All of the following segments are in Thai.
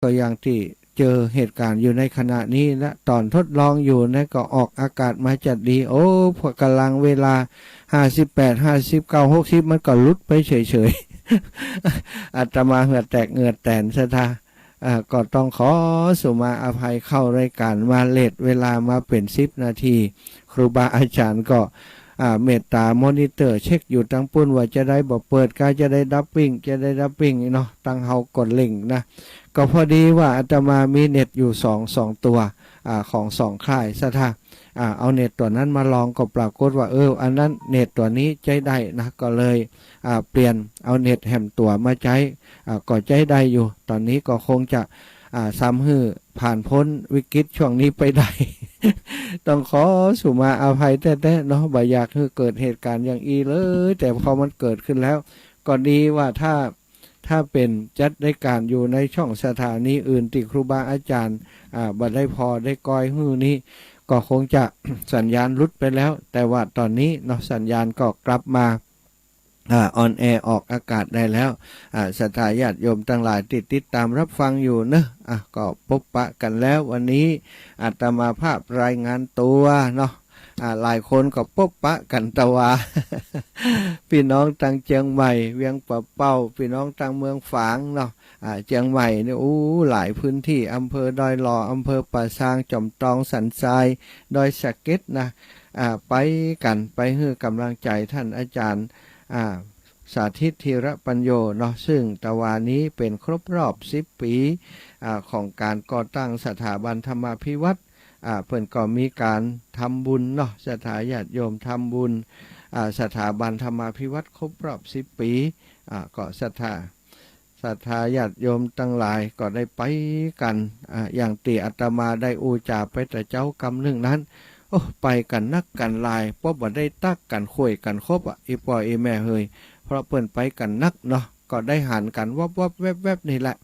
ก็อย่างที่เจอเหตุการณ์อยู่ในขณะนี้นะตอนทดลองอยู่นะก็ออกอากาศมาจัดดีโอ้พอกำลังเวลา58 59 60มันก็ลุดไปเฉยๆอาตมาเหงื่อแตกเหงื่อแตนซะท่าก็ต้องขอสุมาอภัยเข้ารายการมาเลทเวลามาเป็น10 นาทีครูบาอาจารย์ก็เมตตามอนิเตอร์เช็คอยู่ตั้งปุ้นว่าจะได้บอกเปิดกาจะได้ดับปิ้งเนาะตั้งเฮากดลิงนะก็พอดีว่าอาตมามีเน็ตอยู่สองตัวของ2 ค่ายซะท่าเอาเน็ตตัวนั้นมาลองก็ปรากฏว่าอันนั้นเน็ตตัวนี้ใช้ได้นะก็เลยเปลี่ยนเอาเน็ตแหมตัวมาใช้ก็ใช้ได้อยู่ตอนนี้ก็คงจะซ้ำฮื้อผ่านพ้นวิกฤตช่วงนี้ไปได้ ต้องขอสุมาอภัยแท้ๆเนาะบ่อยากให้เกิดเหตุการณ์อย่างอีเลยแต่พอมันเกิดขึ้นแล้วก็ดีว่าถ้าเป็นจัดได้การอยู่ในช่องสถานีอื่นที่ครูบาอาจารย์บ่ได้พอได้ก้อยฮื้อนี้ก็คงจะ สัญญาณหลุดไปแล้วแต่ว่าตอนนี้เนาะสัญญาณก็กลับมาออนแอร์ออกอากาศได้แล้วศรัทธาญาติโยมทั้งหลายติดตามรับฟังอยู่เนอะก็พบปะกันแล้ววันนี้อาตมาภาพรายงานตัวเนาะหลายคนก็พบปะกันตะวา พี่น้องทางเชียงใหม่เวียงปะเป้าพี่น้องทางเมืองฝางเนาะเชียงใหม่เนี่ยหลายพื้นที่อำเภอดอยหล่ออำเภอป่าซางจอมตองสันทรายดอยสะเก็ดนะไปกันไปให้กำลังใจท่านอาจารย์สาธิตธีรปัญโยเนาะซึ่งตะวานี้เป็นครบรอบ10 ปีของการก่อตั้งสถาบันธรรมาภิวัตรเพิ่นก็มีการทำบุญเนาะสถาญาติโยมทำบุญสถาบันธรรมาภิวัตรครบรอบ10 ปีก็ศรัทธาญาติโยมทั้งหลายก็ได้ไปกันอย่างตีอาตมาได้อูจาไปแต่เจ้ากรรมหนึ่งนั้นไปกันนักกันลายเพราะบ่ได้ตักกันคุยกันครบอีปอยอีแม่เฮยเพราะเปิ้นไปกันนักเนาะก็ได้หันกันวับแวบนี่แหละ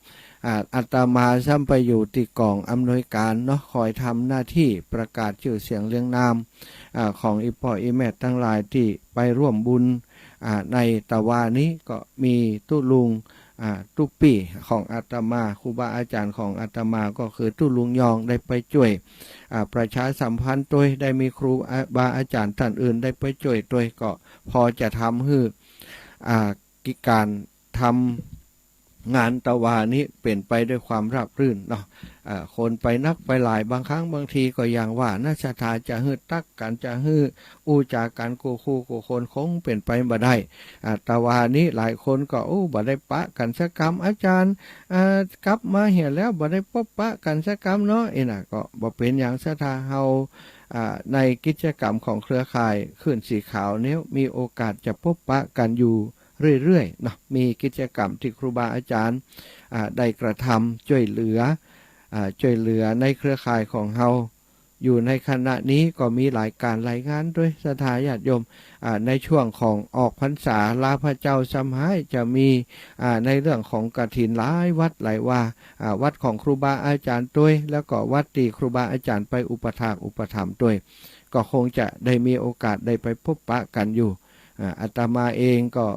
อาตมาซ้ำไปอยู่ที่กองอำนวยการเนาะคอยทำหน้าที่ประกาศชื่อเสียงเรียงนามของอีปอยอีแม่ทั้งหลายที่ไปร่วมบุญในตะวานี้ก็มีตุลุงตุปีของอาตมาครูบาอาจารย์ของอาตมาก็คือตุลุงยองได้ไปช่วยประชาสัมพันธ์ตัวได้มีครูบาอาจารย์ท่านอื่นได้ไปช่วยตัวก็พอจะทำให้กิจการทำงานตะวานี้เป็นไปด้วยความราบรื่นเนาะคนไปนักไปหลายบางครั้งบางทีก็อย่างว่าน่าศรัทธาจะฮื้อตักกันจะฮื้ออู้จากกันกูคู่กูคนคงเป็นไปบ่ได้ตะวานี้หลายคนก็บ่ได้ปะกันสักกรรมอาจารย์กลับมาเห็นแล้วบ่ได้พบปะกันสักกรรมเนาะน่ะก็บ่เป็นอย่างศรัทธาเฮาในกิจกรรมของเครือข่ายคลื่นสีขาวนี้มีโอกาสจะพบปะกันอยู่เรื่อยๆเนาะมีกิจกรรมที่ครูบาอาจารย์ได้กระทำช่วยเหลือในเครือข่ายของเฮาอยู่ในขณะนี้ก็มีหลายการหลายงานด้วยศรัทธาญาติโยมในช่วงของออกพรรษาลาพระเจ้าสำหายจะมีในเรื่องของกฐินหลายวัดหลายว่าวัดของครูบาอาจารย์ด้วยแล้วก็วัดที่ครูบาอาจารย์ไปอุปถัมภ์ด้วยก็คงจะได้มีโอกาสได้ไปพบปะกันอยู่อาตมาเองก็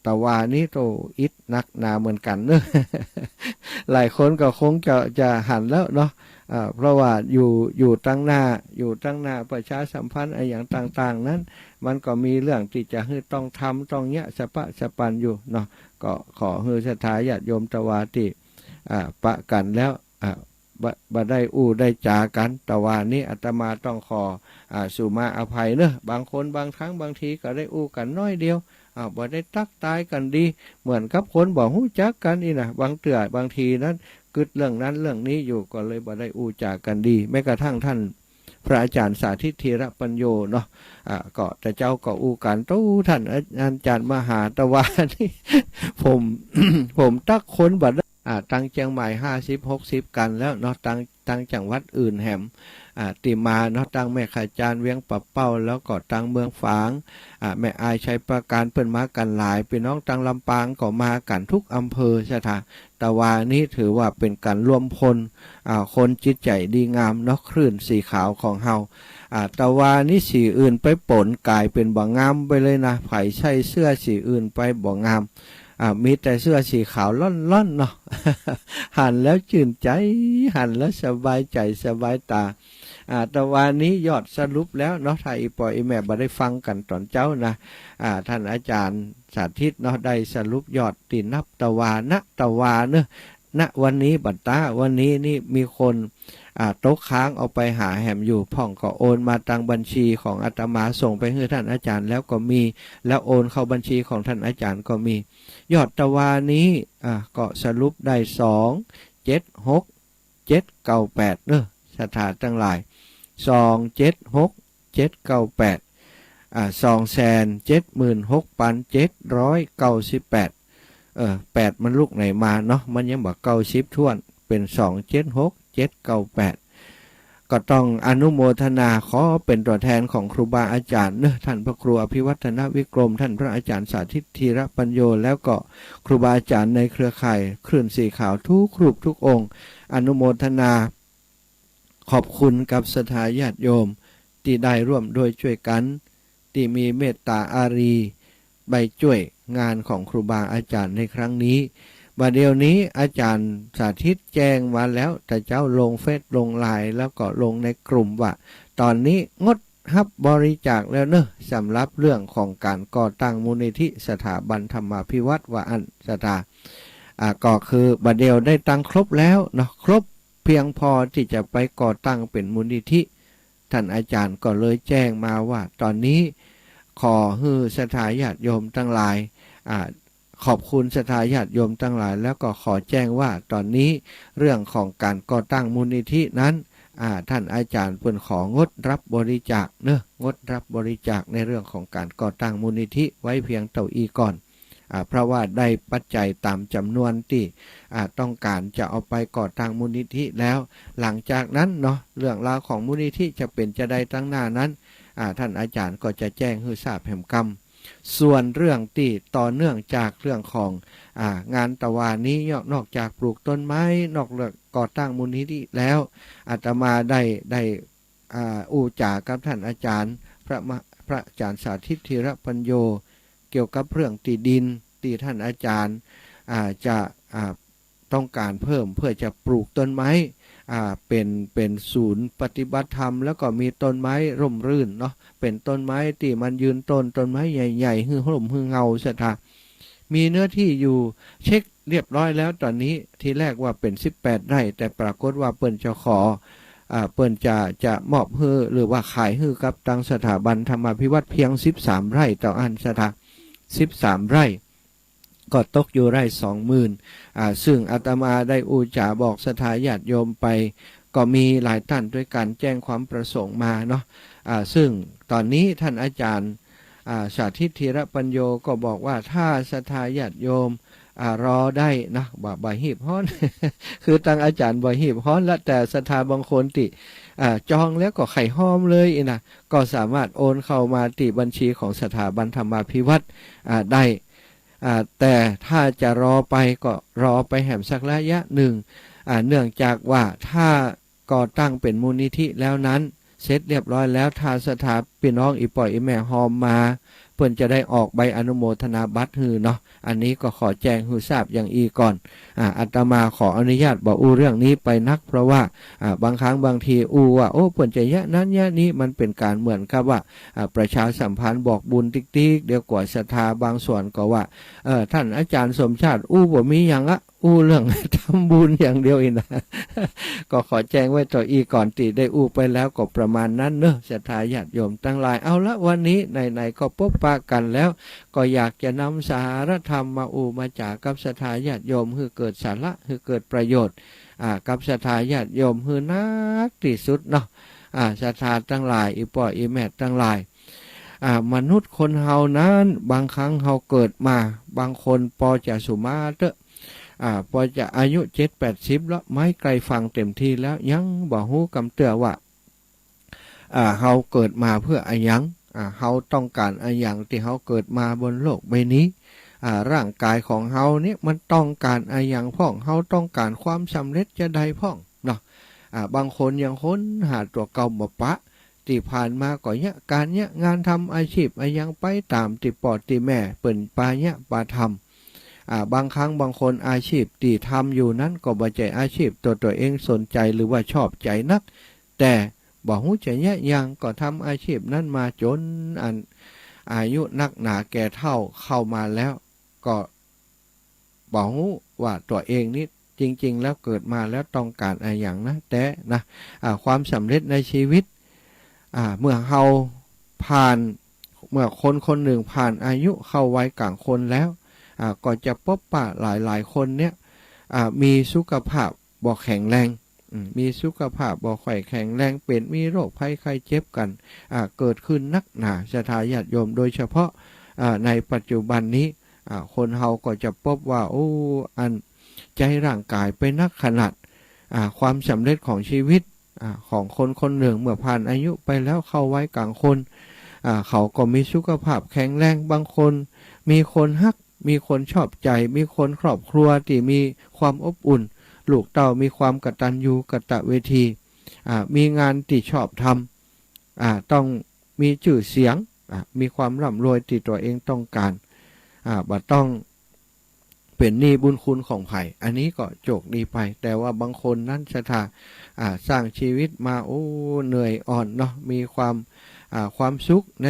ตะวานี้โตอิดนักหนาเหมือนกันเนอะ หลายคนก็คงจะหันแล้วเนาะเพราะว่าอยู่ตั้งหน้าประชาสัมพันธ์อะไรอย่างต่างๆนั้นมันก็มีเรื่องที่จะให้ต้องทำต้องเนี้ยสะปันอยู่เนาะก็ขอให้ศรัทธาญาติโยมตะวาที่ปะกันแล้วบ่ได้ได้จากันตะวานี้อาตมาต้องขอสุมาอภัยเนอะบางคนบางครั้งบางทีก็ได้กันน้อยเดียวบ่ได้ตักตายกันดีเหมือนกับคนบอกหู้จักกันนี่นะบางทีนั้นกึดเรื่องนั้นเรื่องนี้อยู่ก็เลยบ่ได้จากกันดีแม้กระทั่งท่านพระอาจารย์สาธิตธีรปัญโยเนาะก็แต่เจ้าก็กันท่านอาจารย์มหาตะวันนี่ ผมตักคนบ่ได้ตั้งเชียงใหม่50-60กันแล้วเนาะตั้งจังหวัดอื่นแหมติมาเนาะตั้งแม่ขจารเวียงปะเป้าแล้วก็ตั้งเมืองฝางแม่อายชัยประการเปิ้นมากันหลายพี่น้องตั้งลำปางก็มากันทุกอำเภอใช่ไหมตะวานี้ถือว่าเป็นการรวมพลคนจิตใจดีงามเนาะคลื่นสีขาวของเฮาตะวานี้สีอื่นไปปนกลายเป็นบ่งามไปเลยนะไผใช้เสื้อสีอื่นไปบ่งาม มีแต่เสื้อสีขาวล่อนๆเนาะ หันแล้วชื่นใจหันแล้วสบายใจสบายตาแต่วันนี้ยอดสรุปแล้วเนาะถ้าอีปออีแม่บ่ได้ฟังกันตอนเจ้านะท่านอาจารย์สาธิตเนาะได้สรุปยอดตีนับตะวานะตะวาเนอะณวันนี้บัดตาวันนี้นี่มีคนโต๊ะค้างเอาไปหาแหมอยู่พ่องก็โอนมาทางบัญชีของอาตมาส่งไปให้ท่านอาจารย์แล้วก็มีแล้วโอนเข้าบัญชีของท่านอาจารย์ก็มียอดตะวานี้ก็สรุปได้276,798เนอะสถานทั้งหลาย276,798276,7988มันลูกไหนมาเนาะมันยังบอก90ท้วนเป็น276,798ก็ต้องอนุโมทนาขอเป็นตัวแทนของครูบาอาจารย์เนอะท่านพระครูอภิวัฒนวิกรมท่านพระอาจารย์สาธิตธีรปัญโยแล้วก็ครูบาอาจารย์ในเครือข่ายคลื่นสีขาวทุกรูปทุกองค์อนุโมทนาขอบคุณกับศรัทธาญาติโยมที่ได้ร่วมด้วยช่วยกันที่มีเมตตาอารีใบช่วยงานของครูบาอาจารย์ในครั้งนี้บัดเดี๋ยวนี้อาจารย์สาธิตแจ้งมาแล้วแต่เจ้าลงเฟซลงไลน์แล้วก็ลงในกลุ่มว่าตอนนี้งดรับบริจาคแล้วเนอะสำหรับเรื่องของการก่อตั้งมูลนิธิสถาบันธรรมาภิวัตน์ว่าอันสถาก็คือบัดเดี๋ยวได้ตั้งครบแล้วเนาะครบเพียงพอที่จะไปก่อตั้งเป็นมูลนิธิท่านอาจารย์ก็เลยแจ้งมาว่าตอนนี้ขอให้ศรัทธาญาติโยมทั้งหลายขอบคุณศรัทธาญาติโยมทั้งหลายแล้วก็ขอแจ้งว่าตอนนี้เรื่องของการก่อตั้งมูลนิธินั้นท่านอาจารย์เพิ่นของดรับบริจาคเนอะงดรับบริจาคในเรื่องของการก่อตั้งมูลนิธิไว้เพียงเท่าอีก่อนเพราะว่าได้ปัจจัยตามจำนวนที่ต้องการจะเอาไปก่อตั้งมูลนิธิแล้วหลังจากนั้นเนาะเรื่องราวของมูลนิธิจะเป็นจะได้ตั้งหน้านั้นท่านอาจารย์ก็จะแจ้งให้ทราบแห่งกรรมส่วนเรื่องที่ต่อเนื่องจากเรื่องของงานตะวันนี้นอกจากปลูกต้นไม้นอกเรื่องก่อตั้งมูลนิธิแล้วอาตมาได้อู่จ่ากับท่านอาจารย์พระอาจารย์สาธิตธีรปัญโยเกี่ยวกับเรื่องตีดินที่ท่านอาจารย์จะต้องการเพิ่มเพื่อจะปลูกต้นไม้เป็นศูนย์ปฏิบัติธรรมแล้วก็มีต้นไม้ร่มรื่นเนาะเป็นต้นไม้ที่มันยืนต้นไม้ใหญ่ๆหือห่มหือเงาสถามีเนื้อที่อยู่เช็คเรียบร้อยแล้วตอนนี้ที่แรกว่าเป็น18ไร่แต่ปรากฏว่าเปิ้นจะขอเปิ้นจะมอบให้หรือว่าขายให้กับทางสถาบันธรรมาภิวัตน์เพียง13ไร่ต่ออันสถา13ไร่ก็ตกอยู่ไร่20,000ซึ่งอาตมาได้อุจาบอกศรัทธาญาติโยมไปก็มีหลายท่านด้วยกันแจ้งความประสงค์มาเนาะซึ่งตอนนี้ท่านอาจารย์สาธิตธีรปัญโยก็บอกว่าถ้าศรัทธาญาติโยมรอได้นะบ่หีบฮ้อน คือทางอาจารย์บ่หีบฮ้อนและแต่ศรัทธาบางคนติจองแล้วก็ไข่ห้อมเลยนะก็สามารถโอนเข้ามาที่บัญชีของสถาบันธรรมาภิวัตน์ได้แต่ถ้าจะรอไปก็รอไปแหมสักระยะหนึ่งเนื่องจากว่าถ้าก่อตั้งเป็นมูลนิธิแล้วนั้นเสร็จเรียบร้อยแล้วถ้าสถาพี่น้องอีปล่อยอีแม่หอมมาเพื่อนจะได้ออกใบอนุโมทนาบัตรฮือเนาะอันนี้ก็ขอแจ้งฮือทราบอย่างอีก่อนอาตมาขออนุญาตบอกเรื่องนี้ไปนักเพราะว่าบางครั้งบางทีว่าโอ้เพื่อนจะยะนั้นยะนี้มันเป็นการเหมือนกับว่าประชาสัมพันธ์บอกบุญติ๊กๆเดี๋ยวกว่าศรัทธาบางส่วนก็ว่าท่านอาจารย์สมชาติบ่มีอย่างละเรื่องทำบุญอย่างเดียวอีกนะก็ขอแจ้งไว้ต่ออีก่อนตีได้ไปแล้วก็ประมาณนั้นเนอะศรัทธาญาติโยมตั้งหลายเอาละวันนี้ไหนๆก็พบปะกันแล้วก็อยากจะนำสาระธรรมมาจากกับศรัทธาญาติโยมให้เกิดสาระให้เกิดประโยชน์กับศรัทธาญาติโยมให้นักที่สุดเนาะศรัทธาตั้งหลายอีป่ออีแม่ตั้งหลายมนุษย์คนเฮานั้นบางครั้งเฮาเกิดมาบางคนพอจะสุมาเตอะพอจะอายุ7-80แล้วไม่ไกลฟังเต็มที่แล้วยังบ่ฮู้กำเตือว่าเฮาเกิดมาเพื่ออะไรยังเฮาต้องการอะไรอย่างที่เฮาเกิดมาบนโลกใบนี้ร่างกายของเฮาเนี่ยมันต้องการอะไรอย่างพ่องเฮาต้องการความสำเร็จจะได้พ่องเนาะบางคนยังค้นหาตัวเก่าบ่ปะที่ผ่านมาก็เนี่ยการเนี่ยงานทำอาชีพอะไรยังไปตามติปอดติแม่เปิ่นปาเนี่ยปาทำ บางครั้งบางคนอาชีพที่ทำอยู่นั้นก็บ่ใจอาชีพตัวเองสนใจหรือว่าชอบใจนักแต่บ่ฮู้จะแยะยังก็ทำอาชีพนั้นมาจนอายุนักหนาแก่เฒ่าเข้ามาแล้วก็บ่ฮู้ว่าตัวเองนี่จริงๆแล้วเกิดมาแล้วต้องการอะไรอย่างนะแต่นะความสำเร็จในชีวิตเมื่อเฮาผ่านเมื่อคนหนึ่งผ่านอายุเข้าวัยกลางคนแล้วก็จะพบปะหลายคนเนี่ยมีสุขภาพบ่แข็งแรงมีสุขภาพบ่ค่อยแข็งแรงเป็นมีโรคภัยไข้เจ็บกันเกิดขึ้นนักหนาศรัทธาญาติโยมโดยเฉพาะในปัจจุบันนี้คนเฮาก็จะพบว่าใจร่างกายไปนักขนาดความสำเร็จของชีวิตของคนหนึ่งเมื่อผ่านอายุไปแล้วเข้าไว้กลางคนเขาก็มีสุขภาพแข็งแรงบางคนมีคนฮักมีคนชอบใจมีคนครอบครัวที่มีความอบอุ่นลูกเต้ามีความกตัญญูกตเวทีมีงานที่ชอบทำต้องมีชื่อเสียงมีความร่ำรวยที่ตัวเองต้องการบ่ต้องเป็นหนี้บุญคุณของไผ่อันนี้ก็โจกดีไปแต่ว่าบางคนนั้นศรัทธาสร้างชีวิตมาเหนื่อยอ่อนเนาะมีความสุขใน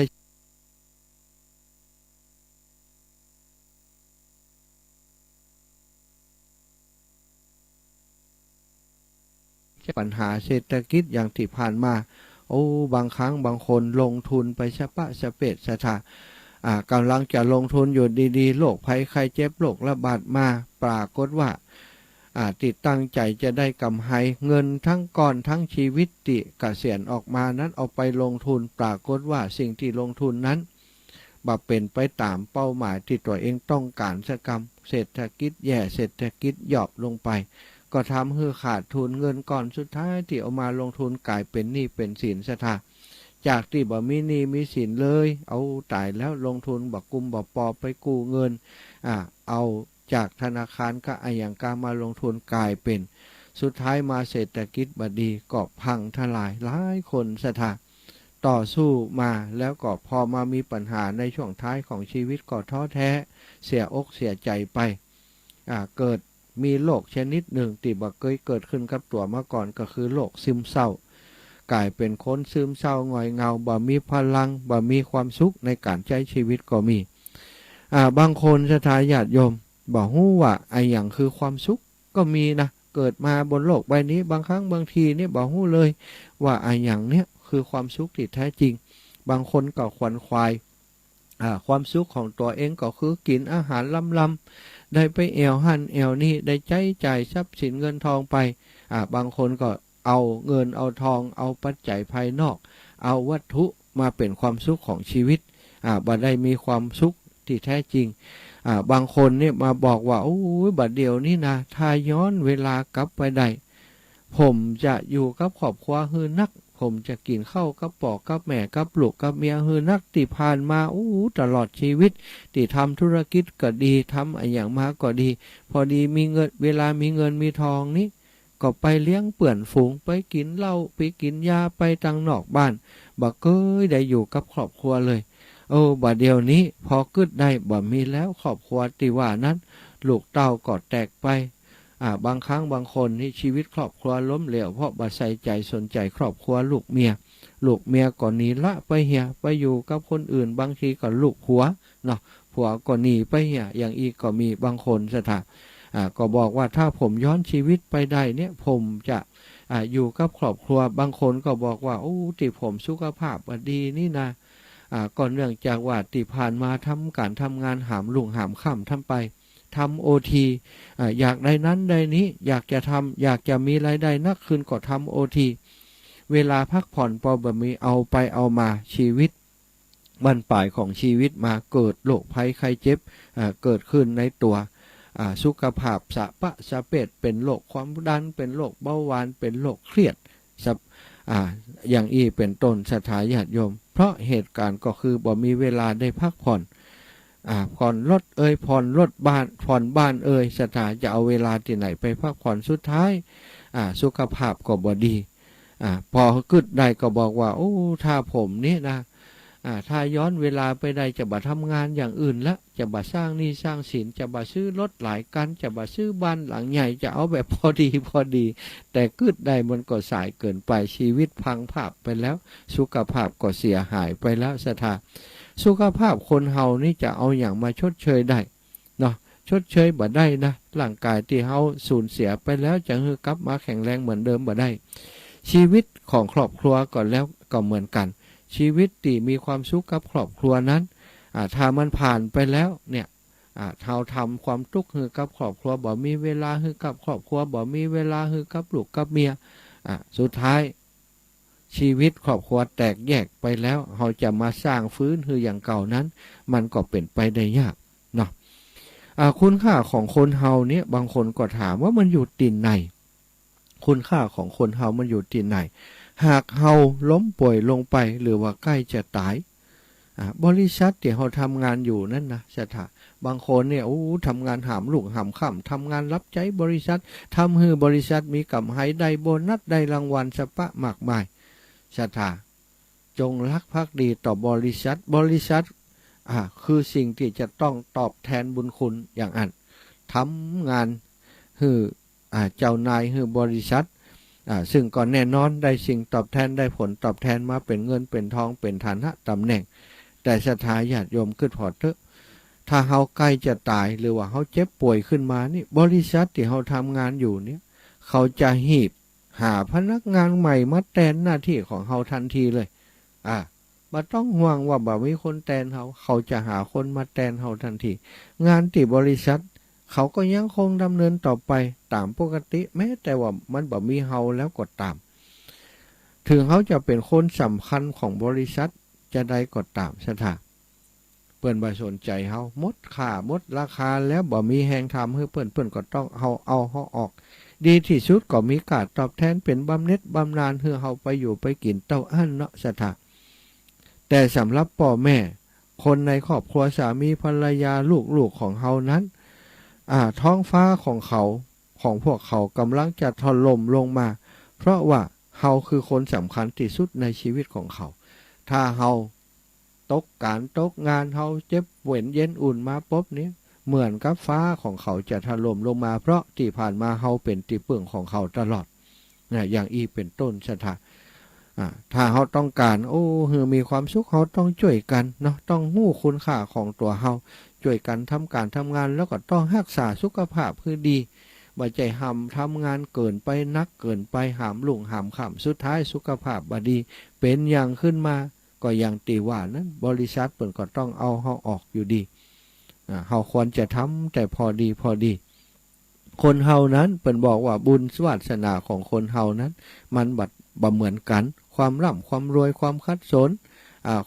ปัญหาเศรษฐกิจอย่างที่ผ่านมาบางครั้งบางคนลงทุนไปสะปะสะเปดศรัทธากำลังจะลงทุนอยู่ดีๆโรคภัยไข้เจ็บโรคระบาดมาปรากฏว่าติดตั้งใจจะได้กำไรเงินทั้งก้อนทั้งชีวิตติเกษียณออกมานั้นเอาไปลงทุนปรากฏว่าสิ่งที่ลงทุนนั้นบ่เป็นไปตามเป้าหมายที่ตัวเองต้องการสักกรรมเศรษฐกิจแย่เศรษฐกิจหย่อนลงไปก็ทำให้ขาดทุนเงินก่อนสุดท้ายที่เอามาลงทุนกลายเป็นหนี้เป็นสินซะท่าจากที่บ่มีหนี้มีสินเลยเอาตายแล้วลงทุนบ่กุมบ่ปอไปกู้เงินเอาจากธนาคารก็อย่างการมาลงทุนกลายเป็นสุดท้ายมาเศรษฐกิจบ่ดีก็พังทลายหลายคนซะท่าต่อสู้มาแล้วก็พอมามีปัญหาในช่วงท้ายของชีวิตก็ท้อแท้เสียอกเสียใจไปเกิดมีโรคชนิดหนึ่งที่บ่เคยเกิดขึ้นกับตัวมาก่อนก็คือโรคซึมเศร้ากลายเป็นคนซึมเศร้าหงอยเหงาบ่มีพลังบ่มีความสุขในการใช้ชีวิตก็มีบางคนศรัทธาญาติโยมบ่ฮู้ว่าอย่างคือความสุขก็มีนะเกิดมาบนโลกใบนี้บางครั้งบางทีนี่บ่ฮู้เลยว่าอย่างเนี้ยคือความสุขที่แท้จริงบางคนก็ขวนขวายความสุขของตัวเองก็คือกินอาหารล้ำๆได้ไปแอวหั่นแอวนี่ได้ใช้จ่ายทรัพย์สินเงินทองไปบางคนก็เอาเงินเอาทองเอาปัจจัยภายนอกเอาวัตถุมาเป็นความสุขของชีวิตบ่ได้มีความสุขที่แท้จริงบางคนเนี่ยมาบอกว่าโอ้ยบัดเดียวนี่นะถ้าย้อนเวลากลับไปได้ผมจะอยู่กับครอบครัวฮือนักผมจะกินข้าวกับพ่อกับแม่กับลูกกับเมียฮือนักที่ผ่านมาตลอดชีวิตที่ทำธุรกิจก็ดีทำอย่างมาก็ดีพอดีมีเงินเวลามีเงินมีทองนี้ก็ไปเลี้ยงเปื่อนฝูงไปกินเหล้าไปกินยาไปตังนอกบ้านบ่เคยได้อยู่กับครอบครัวเลยบัดเดียวนี้พอคึดได้บ่มีแล้วครอบครัวที่ว่านั้นลูกเต้าก็แตกไปบางครั้งบางคนนี่ชีวิตครอบครัวล้มเหลวเพราะบ่ใส่ใจสนใจครอบครัวลูกเมียก็หนีละไปเหียไปอยู่กับคนอื่นบางทีก็ลูกผัวเนาะผัวก็หนีไปเหียอย่างอีกก็มีบางคนสถาก็บอกว่าถ้าผมย้อนชีวิตไปได้เนี่ยผมจะอยู่กับครอบครัวบางคนก็บอกว่าที่ผมสุขภาพดีนี่นะก็เนื่องจากว่าที่ผ่านมาการทำงานหามลุ่งหามค่ำทำไปทำโอทีอยากได้นั้นได้นี้อยากจะมีรายได้นักขึ้นก็ทำโอทีเวลาพักผ่อนพอบ่มีเอาไปเอามาชีวิตบรรปลายของชีวิตมาเกิดโรคภัยไข้เจ็บเกิดขึ้นในตัวสุขภาพสะปะสะเปดเป็นโรคความดันเป็นโรคเบาหวานเป็นโรคเครียดอย่างเป็นต้นศรัทธาญาติโยมเพราะเหตุการณ์ก็คือบ่มีเวลาได้พักผ่อนผ่อนรถผ่อนรถบ้านผ่อนบ้านศรัทธาจะเอาเวลาที่ไหนไปพักผ่อนสุดท้ายสุขภาพก็บ่ดีพอขึ้นได้ก็บอกว่าถ้าผมนี่นะ ถ้าย้อนเวลาไปได้จะบ่ทำงานอย่างอื่นละจะบ่สร้างหนี้สร้างสินจะบ่ซื้อรถหลายคันจะบ่ซื้อบ้านหลังใหญ่จะเอาแบบพอดีพอดีแต่กึดได้มันก็สายเกินไปชีวิตพังภาพไปแล้วสุขภาพก็เสียหายไปแล้วสถาสุขภาพคนเฮานี่จะเอาอย่างมาชดเชยได้เนาะชดเชยบ่ได้นะร่างกายที่เฮาสูญเสียไปแล้วจะฮือกลับมาแข็งแรงเหมือนเดิมบ่ได้ชีวิตของครอบครัวก็แล้วก็เหมือนกันชีวิตที่มีความสุขกับครอบครัวนั้นถ้ามันผ่านไปแล้วเนี่ยเราทำความทุกข์ให้กับครอบครัวบ่มีเวลาให้กับครอบครัวบ่มีเวลาให้กับลูกกับเมียสุดท้ายชีวิตครอบครัวแตกแยกไปแล้วเราจะมาสร้างฟื้นคืออย่างเก่านั้นมันก็เป็นไปได้ยากเนาะคุณค่าของคนเฮาเนี่ยบางคนก็ถามว่ามันอยู่ที่ไหนคุณค่าของคนเฮามันอยู่ที่ไหนหากเฮาล้มป่วยลงไปหรือว่าใกล้จะตายบริษัทที่เฮาทำงานอยู่นั่นนะสถาบางคนเนี่ยทำงานหามลูกหามค่ำทำงานรับใช้บริษัททำให้บริษัทมีกำไรได้โบนัสได้รางวัลสปะมากมายสถาจงรักภักดีต่อบริษัทคือสิ่งที่จะต้องตอบแทนบุญคุณอย่างอันทำงานให้เจ้านายให้บริษัทซึ่งก็แน่นอนได้สิ่งตอบแทนได้ผลตอบแทนมาเป็นเงินเป็นทองเป็นฐานะตำแหน่งแต่ศรัทธาญาติโยมขึ้นพอเถอะถ้าเฮาใกล้จะตายหรือว่าเฮาเจ็บป่วยขึ้นมานี่บริษัทที่เฮาทำงานอยู่เนี่ยเขาจะหีบหาพนักงานใหม่มาแทนหน้าที่ของเฮาทันทีเลยบ่ต้องห่วงว่าบ่มีคนแทนเขาจะหาคนมาแทนเฮาทันทีงานที่บริษัทเขาก็ยังคงดำเนินต่อไปตามปกติแม้แต่ว่ามันบ่มีเฮาแล้วก็ตามถึงเขาจะเป็นคนสำคัญของบริษัทจะได้ก็ตามสถาเปิ้นบ่สนใจเฮาหมดค่าหมดราคาแล้วบ่มีแฮงทำให้เปิ้นก็ต้องเอาเฮาออกดีที่สุดก็มีการตอบแทนเป็นบำเหน็จบำนาญให้เฮาไปอยู่ไปกินเต้าอั้นเนาะสถาแต่สำหรับพ่อแม่คนในครอบครัวสามีภรรยาลูกของเฮานั้นท้องฟ้าของพวกเขากำลังจะถล่มลงมาเพราะว่าเฮาคือคนสำคัญที่สุดในชีวิตของเขาถ้าเฮาตกงานเฮาเจ็บเว้นเย็นอุ่นมาปุ๊บนี้เหมือนกับฟ้าของเขาจะถล่มลงมาเพราะที่ผ่านมาเฮาเป็นที่พึ่งของเขาตลอดอย่างอีเป็นต้นสถาถ้าเฮาต้องการมีความสุขเฮาต้องช่วยกันเนาะต้องรู้คุณค่าของตัวเฮาช่วยกันทำการทำงานแล้วก็ต้องรักษาสุขภาพคือดีบ่ใจทำงานเกินไปนักเกินไปหามลุ่งหามค่ำสุดท้ายสุขภาพบ่ดีเป็นอย่างขึ้นมาก็อย่างตีว่านั้นบริษัทเปิ่นก็ต้องเอาเฮาออกอยู่ดีเฮาควรจะทำแต่พอดีคนเฮานั้นเปิ่นบอกว่าบุญวาสนาของคนเฮานั้นมันบ่เหมือนกันความร่ำความรวยความคัดสน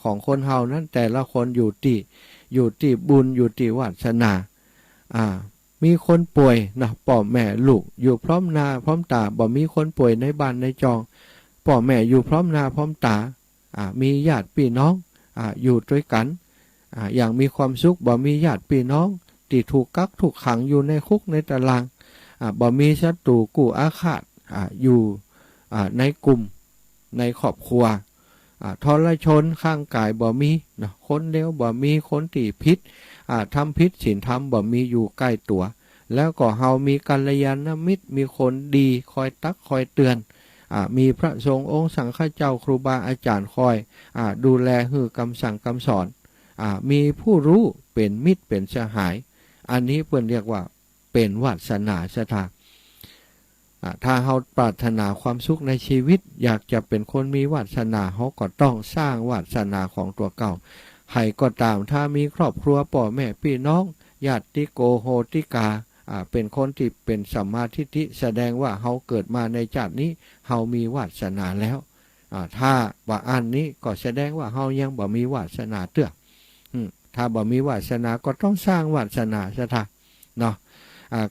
ของคนเฮานั้นแต่ละคนอยู่ที่บุญอยู่ที่วาสนามีคนป่วยนะพ่อแม่ลูกอยู่พร้อมหน้าพร้อมตาบ่มีคนป่วยในบ้านในจองพ่อแม่อยู่พร้อมหน้าพร้อมตามีญาติพี่น้องอยู่ด้วยกันอย่างมีความสุขบ่มีญาติพี่น้องที่ถูกกักถูกขังอยู่ในคุกในตารางบ่มีศัตรูกู้อาฆาตอยู่ในกลุ่มในครอบครัวทรชนข้างกายบ่มีนะคนเลวบ่มีคนที่ผิดทำผิดศีลธรรมบ่มีอยู่ใกล้ตัวแล้วก็เฮามีกัลยาณมิตรมีคนดีคอยตักคอยเตือนมีพระสงฆ์องค์สังฆเจ้าครูบาอาจารย์คอยดูแลหือกำสั่งคำสอนมีผู้รู้เป็นมิตรเป็นสหายอันนี้เพิ่นเรียกว่าเป็นวาสนาสถาถ้าเฮาปรารถนาความสุขในชีวิตอยากจะเป็นคนมีวาสนาเฮาก็ต้องสร้างวาสนาของตัวเก่าให้ก็ตามถ้ามีครอบครัวพ่อแม่พี่น้องญาติโกโหติกาเป็นคนที่เป็นสัมมาทิฏฐิแสดงว่าเฮาเกิดมาในชาตินี้เฮามีวาสนาแล้วถ้าว่าอันนี้ก็แสดงว่าเฮายังบ่มีวาสนาเตื้อถ้าบ่มีวาสนาก็ต้องสร้างวาสนาซะท่าเนาะ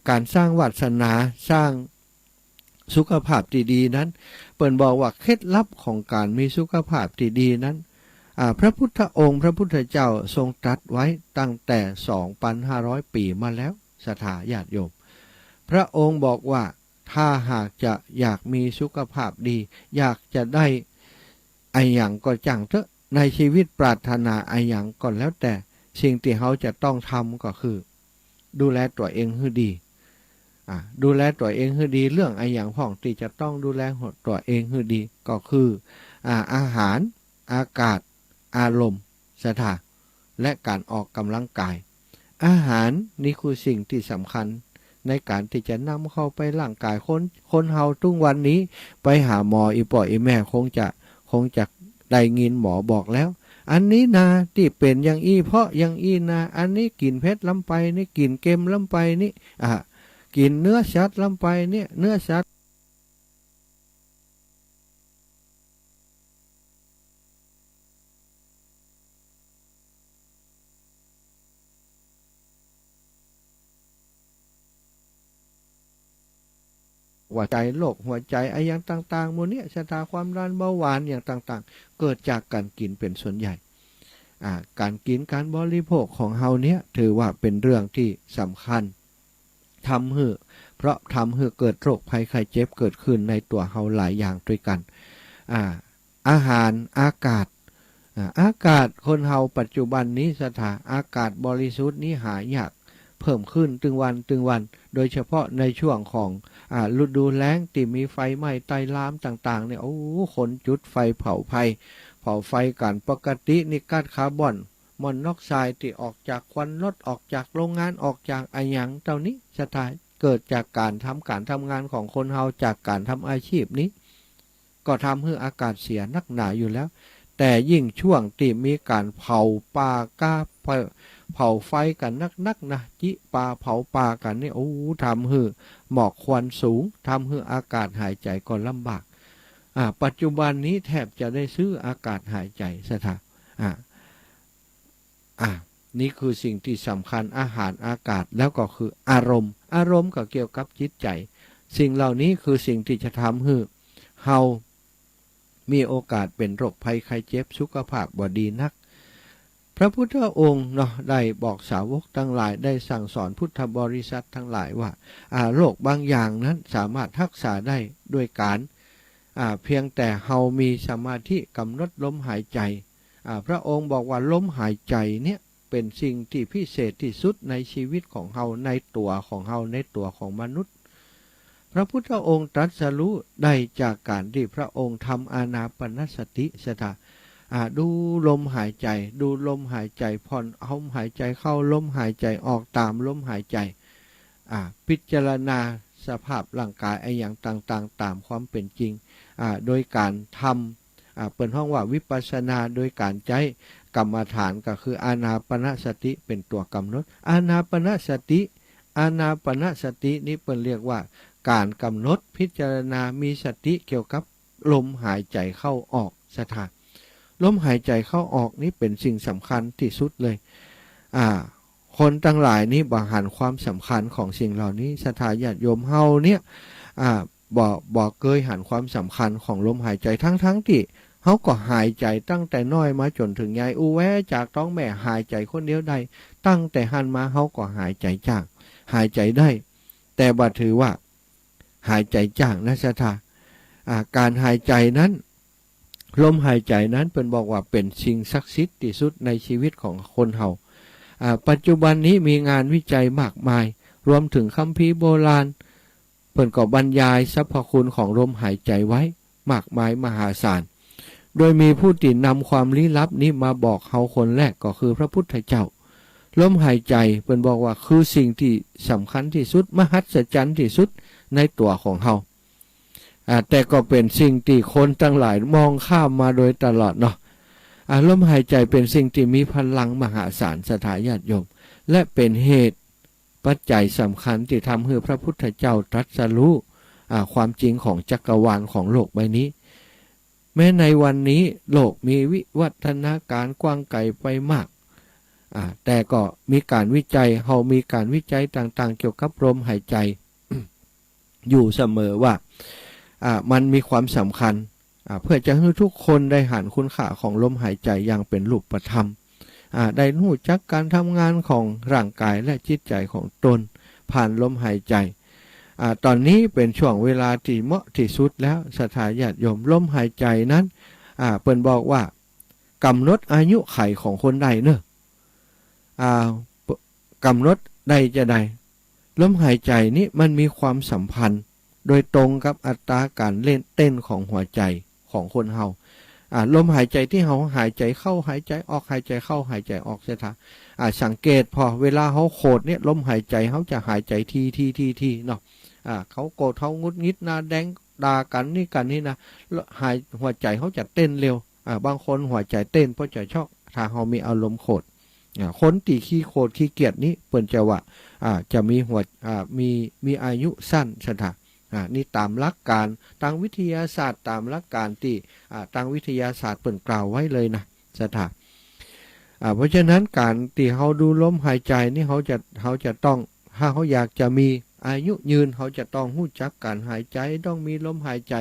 การสร้างวาสนาสร้างสุขภาพที่ดีนั้นเปิ้นบอกว่าเคล็ดลับของการมีสุขภาพที่ดีนั้นพระพุทธองค์พระพุทธเจ้าทรงตรัสไว้ตั้งแต่ 2,500 ปีมาแล้วศรัทธาญาติโยมพระองค์บอกว่าถ้าหากจะอยากมีสุขภาพดีอยากจะได้อย่างก็จังเถอะ ในชีวิตปรารถนาอะไรอย่างก่อนแล้วแต่สิ่งที่เขาจะต้องทำก็คือดูแลตัวเองให้ดีดูแลตัวเองให้ดีเรื่องอะไรอย่างพ่องที่จะต้องดูแลตัวเองให้ดีก็คืออาหารอากาศอารมณ์สถานและการออกกำลังกายอาหารนี่คือสิ่งที่สำคัญในการที่จะนำเข้าไปร่างกายคนเฮาทุกวันนี้ไปหาหมออีป่ออีแม่คงจะได้ยินหมอบอกแล้วอันนี้นะที่เป็นอย่างอี้เพราะอย่างอี้นะอันนี้กินเพชรล้ำไปนี่กินเกมล้ำไปนี่กินเนื้อสัตว์ล้ำไปเนี่ยเนื้อสัตว์หัวใจโรคหัวใจอะไรอย่างต่างๆโมเนี่ยชะตาความดันเบาหวานอย่างต่างๆเกิดจากการกินเป็นส่วนใหญ่การกินการบริโภคของเฮาเนี้ยถือว่าเป็นเรื่องที่สำคัญทำให้เพราะทำให้เกิดโรคภัยไข้เจ็บเกิดขึ้นในตัวเฮาหลายอย่างด้วยกันอาหารอากาศอากาศคนเฮาปัจจุบันนี้สถานอากาศบริสุทธิ์นี้หายากเพิ่มขึ้นตึงวันโดยเฉพาะในช่วงของฤดูแล้งที่มีไฟไหม้ไตลามต่างๆเนี่ยโอ้คนจุดไฟเผาไฟกันปกตินี่ก๊าซคาร์บอนมอนอกไซด์ที่ออกจากควันรถออกจากโรงงานออกจากอะไรอย่างเท่านี้สถานเกิดจากการทำงานของคนเฮาจากการทำอาชีพนี้ก็ทำให้อากาศเสียนักหนาอยู่แล้วแต่ยิ่งช่วงที่มีการเผาป่าก้าเผาไฟกันนักนะจิป่าเผาป่ากันนี่โอ้ทำให้หมอกควันสูงทำให้อากาศหายใจก็ลำบากปัจจุบันนี้แทบจะได้ซื้ออากาศหายใจสถานนี่คือสิ่งที่สำคัญอาหารอากาศแล้วก็คืออารมณ์ก็เกี่ยวกับจิตใจสิ่งเหล่านี้คือสิ่งที่จะทำให้เฮามีโอกาสเป็นโรคภัยไข้เจ็บสุขภาพบ่ดีนักพระพุทธองค์เนาะได้บอกสาวกทั้งหลายได้สั่งสอนพุทธบริษัททั้งหลายว่าโรคบางอย่างนั้นสามารถรักษาได้ด้วยการเพียงแต่เฮามีสมาธิกำหนดลมหายใจพระองค์บอกว่าลมหายใจเนี่ยเป็นสิ่งที่พิเศษที่สุดในชีวิตของเฮาในตัวของเฮาในตัวของมนุษย์พระพุทธองค์ตรัสรู้ได้จากการที่พระองค์ทำอานาปานสติสถาดูลมหายใจดูลมหายใจผ่อนลมหายใจเข้าลมหายใจออกตามลมหายใจพิจารณาสภาพร่างกายไอ้อย่างต่างๆตามความเป็นจริงโดยการทำเปิดห้องว่าวิปัสสนาโดยการใช้กรรมฐานก็คืออานาปานสติเป็นตัวกำหนดอานาปานสตินี้เปิดเรียกว่าการกำหนดพิจารณามีสติเกี่ยวกับลมหายใจเข้าออกสถานลมหายใจเข้าออกนี้เป็นสิ่งสำคัญที่สุดเลยคนทั้งหลายนี้บ่หันความสำคัญของสิ่งเหล่านี้สถาญาติโยมเฮาเนี่ยบ่เคยหันความสำคัญของลมหายใจทั้งที่เขาก็หายใจตั้งแต่น้อยมาจนถึงใหญ่อุแวจากท้องแม่หายใจคนเดียวได้ตั้งแต่หันมาเขาก็หายใจจ้างหายใจได้แต่บ่ถือว่าหายใจจ้างนะสถาการหายใจนั้นลมหายใจนั้นเป็นบอกว่าเป็นสิ่งศักดิ์สิทธิ์ที่สุดในชีวิตของคนเฮาปัจจุบันนี้มีงานวิจัยมากมายรวมถึงคัมภีร์โบราณเพิ่นก็บรรยายสรรพคุณของลมหายใจไว้มากมายมหาศาลโดยมีผู้ที่นำความลี้ลับนี้มาบอกเฮาคนแรกก็คือพระพุทธเจ้าลมหายใจเพิ่นบอกว่าคือสิ่งที่สำคัญที่สุดมหัศจรรย์ที่สุดในตัวของเฮาแต่ก็เป็นสิ่งที่คนทั้งหลายมองข้ามมาโดยตลอดเนาะลมหายใจเป็นสิ่งที่มีพลังมหาศาลสถาญาติโยมและเป็นเหตุปัจจัยสำคัญที่ทำให้พระพุทธเจ้าตรัสรู้ความจริงของจักรวาลของโลกใบนี้แม้ในวันนี้โลกมีวิวัฒนาการกว้างไกลไปมากแต่ก็มีการวิจัยเฮามีการวิจัยต่างๆเกี่ยวกับลมหายใจ อยู่เสมอว่ามันมีความสำคัญเพื่อจะให้ทุกคนได้หันคุณค่าของลมหายใจอย่างเป็นรูปธรรมได้รู้จักการทำงานของร่างกายและจิตใจของตนผ่านลมหายใจตอนนี้เป็นช่วงเวลาที่เหมาะที่สุดแล้วสถาญาติโยมลมหายใจนั้นเปิ้นบอกว่า กำหนดอายุไขของคนใดเนอะกำหนดใดจะใดลมหายใจนี้มันมีความสัมพันธ์โดยตรงกับอัตราการเล่นเต้นของหัวใจของคนเฮาลมหายใจที่เฮาหายใจเข้าหายใจออกหายใจเข้าหายใจออกใช่ไหมสังเกตพอเวลาเขาโคดเนี่ยลมหายใจเขาจะหายใจทีเนาะเขาโกรธเขางุดงิดหน้าแดงด่ากันนี่นะหัวใจเขาจะเต้นเร็วบางคนหัวใจเต้นเพราะใจชอบถ้าเขามีอารมณ์โกรธคนตีขี้โกรธขี้เกียจนี้เปิ่นจะว่าจะมีมีอายุสั้นใช่ไหมนี่ตามหลักการทางวิทยาศาสตร์ตามหลักการที่ทางวิทยาศาสตร์เปิ่นกล่าวไว้เลยนะสถาเพราะฉะนั้นการที่เขาดูลมหายใจนี่เขาจะต้องถ้าเขาอยากจะมีอายุยืนเขาจะต้องรู้จักการหายใจต้องมีลมหายใจ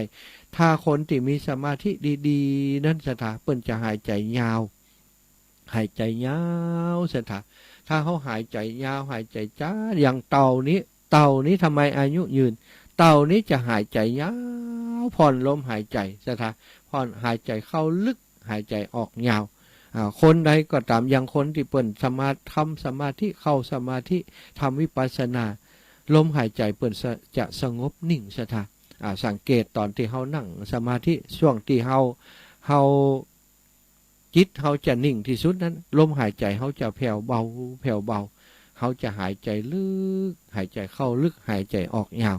ถ้าคนที่มีสมาธิดีๆนั้นสถาเปิ่นจะหายใจยาวหายใจยาวสถาถ้าเขาหายใจยาวหายใจจ้าอย่างเต่านี้ทำไมอายุยืนเต่านี้จะหายใจยาวผ่อนลมหายใจสถาผ่อนหายใจเข้าลึกหายใจออกยาวคนใดก็ตามอย่างคนที่เปิ่นทำสมาธิเข้าสมาธิทำวิปัสสนาลมหายใจเปิ่นจะสงบนิ่งสถาสังเกตตอนที่เฮานั่งสมาธิช่วงที่เฮาจิตเฮาจะนิ่งที่สุดนั้นลมหายใจเฮาจะแผ่วเบาเฮาจะหายใจลึกหายใจเข้าลึกหายใจออกยาว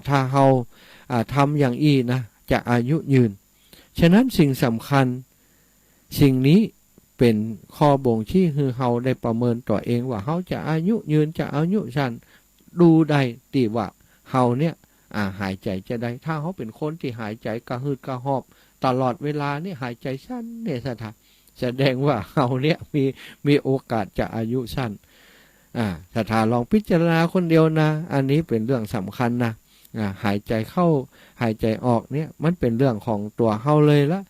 ถ้าเฮาทำอย่างอี้นะจะอายุยืนฉะนั้นสิ่งสำคัญสิ่งนี้เป็นข้อบ่งชี้คือเฮาได้ประเมินตัวเองว่าเฮาจะอายุยืนจะอายุสั้นดูได้ตีว่าเฮาเนี่ยหายใจจะได้ถ้าเขาเป็นคนที่หายใจกระหืดกระหอบตลอดเวลานี่หายใจสั้นเนี่ยแสดงว่าเฮาเนี่ยมีโอกาสจะอายุสั้นถ้าลองพิจารณาคนเดียวนะอันนี้เป็นเรื่องสำคัญนะหายใจเข้าหายใจออกเนี่ยมันเป็นเรื่องของตัวเฮาเลยละ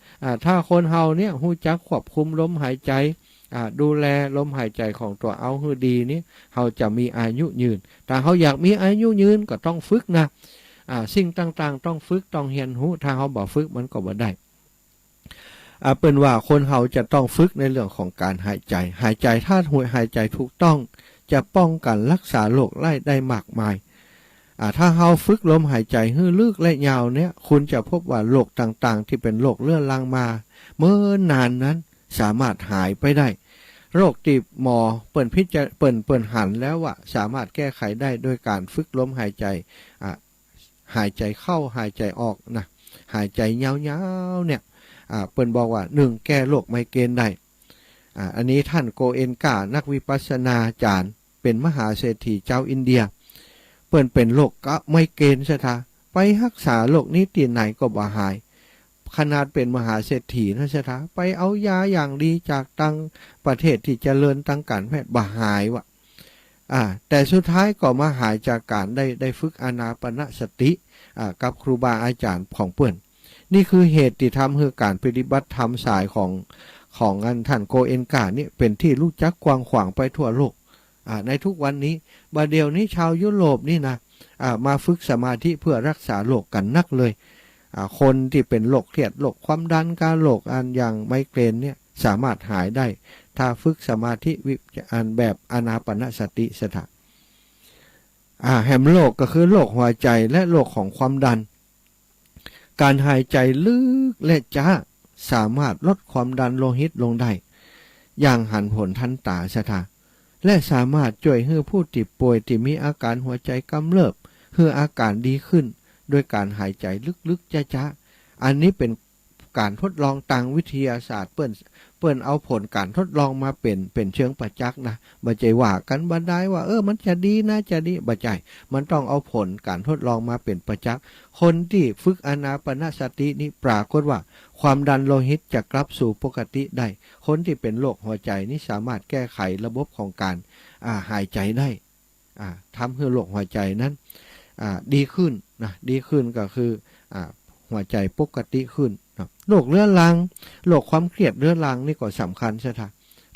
ถ้าคนเฮาเนี่ยรู้จักควบคุมลมหายใจดูแลลมหายใจของตัวเอาให้ดีนี่เฮาจะมีอายุยืนแต่เฮาอยากมีอายุยืนก็ต้องฝึกนะสิ่งต่างๆต้องฝึกต้องเรียนรู้ถ้าเฮาบ่ฝึกมันก็บ่ได้เป็นว่าคนเฮาจะต้องฝึกในเรื่องของการหายใจถ้าหายใจถูกต้องจะป้องกันรักษาโรคไข้ได้มากมายถ้าเฮาฝึกลมหายใจให้ลึกและยาวเนี่ยคุณจะพบว่าโรคต่างๆที่เป็นโรคเรื้อรังมาเมื่อนานนั้นสามารถหายไปได้โรคที่หมอเปิ่นหันแล้วว่าสามารถแก้ไขได้โดยการฝึกลมหายใจหายใจเข้าหายใจออกนะหายใจยาวๆเนี่ยเปิ่นบอกว่า1แก้โรคไมเกรนได้อันนี้ท่านโกเอนกานักวิปัสสนาจารย์เป็นมหาเศรษฐีเจ้าอินเดียเปิ่นเป็นโรคไมเกรนซะท่าไปรักษาโรคนี้ที่ไหนก็บ่หายขนาดเป็นมหาเศรษฐีนะซะท่าไปเอายาอย่างดีจากตั้งประเทศที่เจริญทางการแพทย์บ่หายวะแต่สุดท้ายก็มาหายจากการได้ฝึกอานาปานสติกับครูบาอาจารย์ของเปิ้นนี่คือเหตุที่ทำให้การปฏิบัติธรรมสายของอันท่านโกเอนกานี่เป็นที่รู้จักกว้างขวางไปทั่วโลกในทุกวันนี้บัดเดี๋ยวนี้ชาวยุโรปนี่นะมาฝึกสมาธิเพื่อรักษาโรคกันนักเลยคนที่เป็นโรคเครียดโรคความดันการโรคอันอย่างไมเกรนเนี่ยสามารถหายได้ถ้าฝึกสมาธิอันแบบอานาปานสติสถาแหมโรคก็คือโรคหัวใจและโรคของความดันการหายใจลึกและจ้าสามารถลดความดันโลหิตลงได้อย่างหันผลทันตาสถาและสามารถช่วยให้ผู้ที่ป่วยที่มีอาการหัวใจกำเริบให้อาการดีขึ้นโดยการหายใจลึกๆจ้าๆอันนี้เป็นการทดลองทางวิทยาศาสตร์เปิ้นเอาผลการทดลองมาเป็นเชิงประจักษ์นะบ่ใจว่ากันบ่ได้ว่ามันจะดีนะจะดีบ่ใจมันต้องเอาผลการทดลองมาเป็นประจักษ์คนที่ฝึกอานาปานสตินี้ปรากฏว่าความดันโลหิตจะกลับสู่ปกติได้คนที่เป็นโรคหัวใจนี้สามารถแก้ไขระบบของการหายใจได้ทำให้โรคหัวใจนั้นดีขึ้นนะดีขึ้นก็คือหัวใจปกติขึ้นโรคเรื้อรังโรคความเครียดเรื้อรังนี่ก็สำคัญใช่ไหม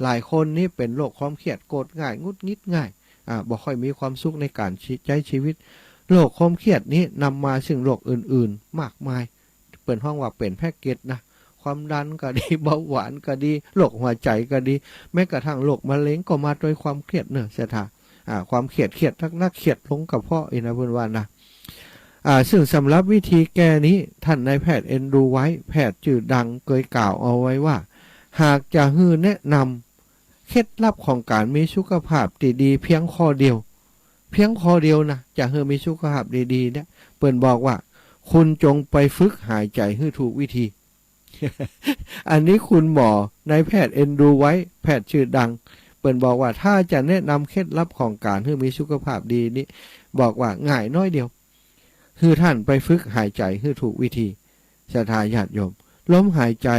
หลายคนนี่เป็นโรคความเครียดโกรธง่ายงุดงิดง่ายบ่ค่อยมีความสุขในการใช้ชีวิตโรคความเครียดนี้นำมาซึ่งโรคอื่นๆมากมายเปิดห้องว่าเป็นแพ็กเกจนะ ความดันก็ดีเบาหวานก็ดีโรคหัวใจก็ดีแม้กระทั่งโรคมะเร็งก็มาด้วยความเครียดเนอะเสถาความเครียดนักเครียดลงกับพ่ออินะเพื่อนว่านะซึ่งสำหรับวิธีแก้นี้ท่านนายแพทย์เอ็นดูไว้แพทย์ชื่อดังเคยกล่าวเอาไว้ว่าหากจะฮือแนะนำเคล็ดลับของการมีสุขภาพดีๆเพียงข้อเดียวนะจะฮือมีสุขภาพดีๆเนี่ยเปิ้นบอกว่าคุณจงไปฝึกหายใจให้ถูกวิธี อันนี้คุณหมอนายแพทย์เอ็นดูไว้แพทย์ชื่อดังเปิ้นบอกว่าถ้าจะแนะนำเคล็ดลับของการให้มีสุขภาพดีนี้บอกว่าง่ายน้อยเดียวคือท่านไปฝึกหายใจให้ถูกวิธีศรัทธาญาติโยมลมหายใจ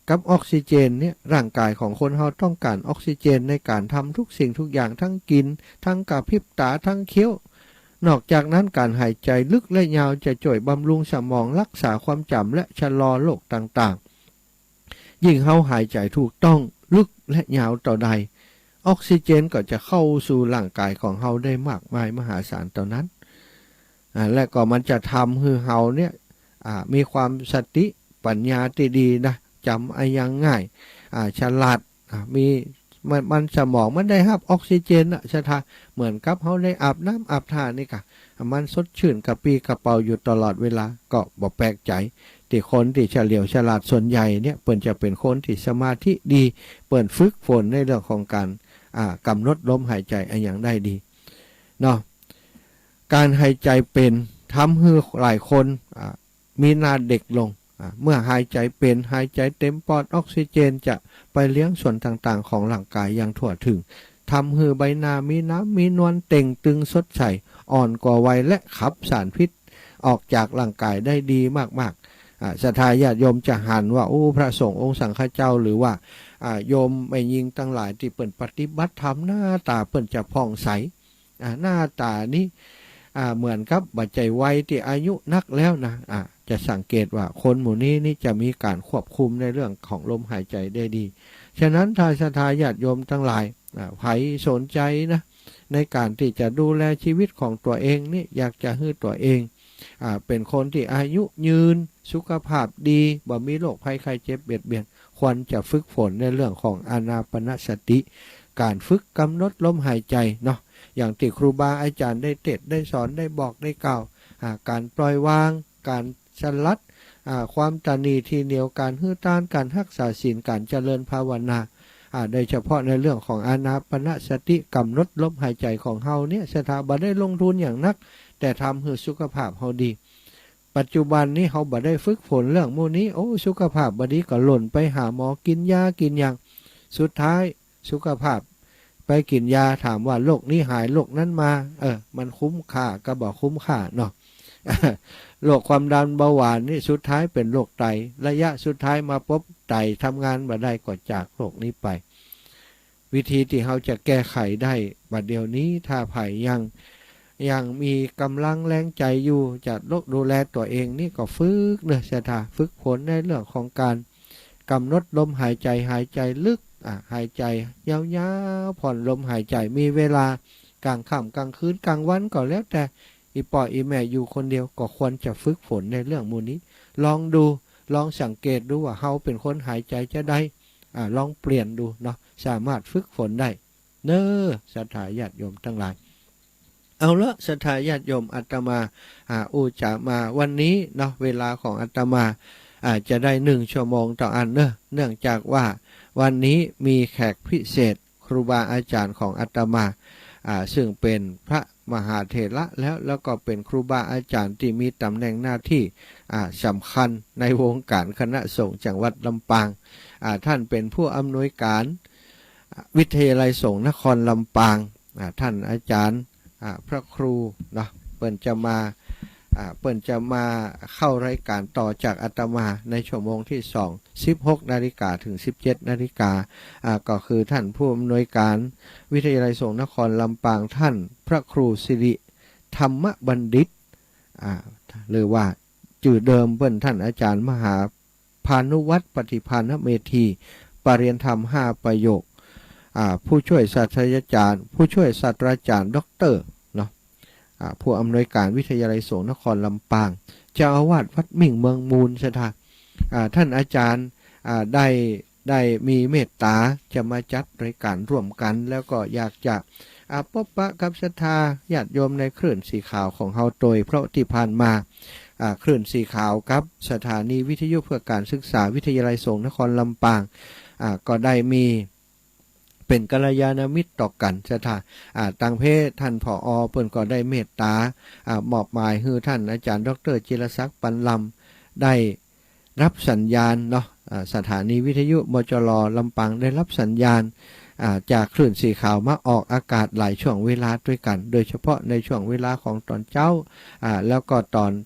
กับออกซิเจนเนี่ยร่างกายของคนเราต้องการออกซิเจนในการทำทุกสิ่งทุกอย่างทั้งกินทั้งกระพริบตาทั้งเคี้ยวนอกจากนั้นการหายใจลึกและยาวจะช่วยบำรุงสมองรักษาความจำและชะลอโรคต่างๆยิ่งเราหายใจถูกต้องลึกและยาวต่อใดออกซิเจนก็จะเข้าสู่ร่างกายของเราได้มากมายมหาศาลต่อนั้นและก็มันจะทำให้เราเนี่ยมีความสติปัญญาที่ดีนะจำยังง่ายฉลาดมีมันสมองมันได้รับออกซิเจนนะชะทาเหมือนกับเขาได้อาบน้ำอาบท่านี่ค่ะมันสดชื่นกระปรี้กระเป๋าอยู่ตลอดเวลาก็บ่แปลกใจที่คนที่เฉลียวฉลาดส่วนใหญ่เนี่ยเปิ่นจะเป็นคนที่สมาธิดีเปิ่นฝึกฝนในเรื่องของการกำหนดลมหายใจอย่างได้ดีเนาะการหายใจเป็นทำให้หลายคนมีหน้าเด็กลงเมื่อหายใจเป็นหายใจเต็มปอดออกซิเจนจะไปเลี้ยงส่วนต่างๆของร่างกายอย่างทั่วถึงทำให้ใบหน้ามีน้ำมีนวลเต่งตึงสดใสอ่อนกว่าวัยและขับสารพิษออกจากร่างกายได้ดีมากๆศรัทธาญาติโยมจะหันว่าโอ้พระสงฆ์องค์สังฆเจ้าหรือว่าโยมไม่ยิงตั้งหลายที่เปิ่นปฏิบัติธรรมหน้าตาเปิ่นจะผ่องใสหน้าตานี้เหมือนกับบัจจัยวัยที่อายุนักแล้วนะจะสังเกตว่าคนหมู่นี้นี่จะมีการควบคุมในเรื่องของลมหายใจได้ดีฉะนั้นถ้าศรัทธาญาติโยมทั้งหลายใครสนใจนะในการที่จะดูแลชีวิตของตัวเองนี่อยากจะให้ตัวเองเป็นคนที่อายุยืนสุขภาพดีบ่มีโรคภัยไข้เจ็บเบียดเบียนควรจะฝึกฝนในเรื่องของอานาปานสติการฝึกกำหนดลมหายใจเนาะอย่างที่ครูบาอาจารย์ได้เทศได้สอนได้บอกได้กล่าวการปล่อยวางการสลัดความตนีทีเหนียวการหื้อต้านการรักษาศีลการเจริญภาวนาโดยเฉพาะในเรื่องของอานาปานสติกำหนดลมหายใจของเฮาเนี่ยสถาบันได้ลงทุนอย่างนักแต่ทำให้สุขภาพเฮาดีปัจจุบันนี้เฮาบ่ได้ฝึกฝนเรื่องโมนี้โอ้สุขภาพบ่ดีก็หล่นไปหาหมอกินยากินอย่างสุดท้ายสุขภาพไปกินยาถามว่าโรคนี้หายโรคนั้นมามันคุ้มค่าก็บอกคุ้มค่าเนาะ โรคความดันเบาหวานนี่สุดท้ายเป็นโรคไตระยะสุดท้ายมาพบไตทำงานบ่ได้ก็จากโรคนี้ไปวิธีที่เราจะแก้ไขได้บัดเดี๋ยวนี้ถ้าไผ่ยังมีกำลังแรงใจอยู่จะดูแลตัวเองนี่ก็ฝึกเนอะศรัทธาฝึกฝนในเรื่องของการกำหนดลมหายใจลึกหายใจยาวๆผ่อนลมหายใจมีเวลากลางค่ำกลางคืนกลางวันก็แล้วแต่อีป่ออีแม่อยู่คนเดียวก็ควรจะฝึกฝนในเรื่องมูนี้ลองดูลองสังเกตดูว่าเฮาเป็นคนหายใจจะได้ลองเปลี่ยนดูเนาะสามารถฝึกฝนได้เน้อศรัทธาญาติโยมทั้งหลายเอาละศรัทธาญาติโยมอาตมาจะมาวันนี้เนาะเวลาของอาตมาจะได้1 ชั่วโมงต่ออันเนื่องจากว่าวันนี้มีแขกพิเศษครูบาอาจารย์ของอาตมาซึ่งเป็นพระมหาเถระแล้วก็เป็นครูบาอาจารย์ที่มีตำแหน่งหน้าที่สำคัญในวงการคณะสงฆ์จังหวัดลำปางท่านเป็นผู้อำนวยการวิทยาลัยสงฆ์นครลำปางท่านอาจารย์พระครูเนาะเปิ่นจะมาเข้ารายการต่อจากอาตมาในชั่วโมงที่16 นาฬิกาถึง 17 นาฬิกาก็คือท่านผู้อำนวยการวิทยาลัยสงฆ์นครลำปางท่านพระครูสิริธรรมบัณฑิตหรือว่าชื่อเดิมเปิ้นท่านอาจารย์มหาพานุวัตรปฏิภาณเมธีปรริญญาธรรม5 ประโยคผู้ช่วยศาสตราจารย์ผู้ช่วยศาสตราจารย์ด็อกเตอร์เนาะผู้อำนวยการวิทยาลัยสงฆ์นครลำปางเจ้าอาวาสวัดมิ่งเมืองมูลสถาน ท่านอาจารย์ได้มีเมตตาจะมาจัดรายการร่วมกันแล้วก็อยากจะพบปะกับศรัทธาญาติโยมในคลื่นสีขาวของเฮาโดยเพราะที่ผ่านมาคลื่นสีขาวครับสถานีวิทยุเพื่อการศึกษาวิทยาลัยสงฆ์นครลำปางก็ได้มีเป็นกัลยาณมิตรต่อกันสถาต่างเพศท่านผอ.เพิ่นก็ได้เมตตามอบหมายให้ท่านอาจารย์ดร.จิรศักดิ์ปันลำได้รับสัญญาณเนาะสถานีวิทยุมจร.ลำปางได้รับสัญญาณจากคลื่นสีขาวมาออกอากาศหลายช่วงเวลาด้วยกันโดยเฉพาะในช่วงเวลาของตอนเช้าแล้วก็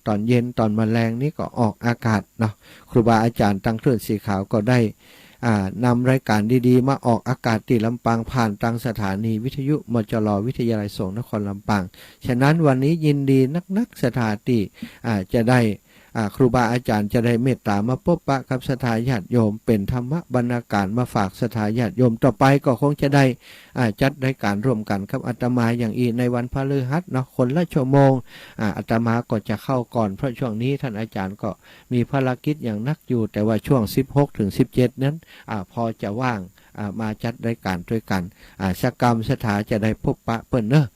ตอนเย็นตอนแมลงนี่ก็ออกอากาศเนาะครูบาอาจารย์ตั้งคลื่นสีขาวก็ได้นำรายการดีๆมาออกอากาศที่ลำปางผ่านทางสถานีวิทยุมจร.วิทยาลัยสงฆ์นครลำปางฉะนั้นวันนี้ยินดีนักสถานที่จะได้ครูบาอาจารย์จะได้เมตตามาพบปะกับสถาญาติโยมเป็นธรรมบรรณาการมาฝากสถาญาติโยมต่อไปก็คงจะได้จัดรายการร่วมกันครับอาตมาอย่างอีในวันพฤหัสเนาะคนละชั่วโมงอาตมาก็จะเข้าก่อนเพราะช่วงนี้ท่านอาจารย์ก็มีภารกิจอย่างนักอยู่แต่ว่าช่วง16 ถึง 17นั้นพอจะว่างมาจัดรายการด้วยกันสกรรมสถาจะได้พบปะเปิ้นเนอะ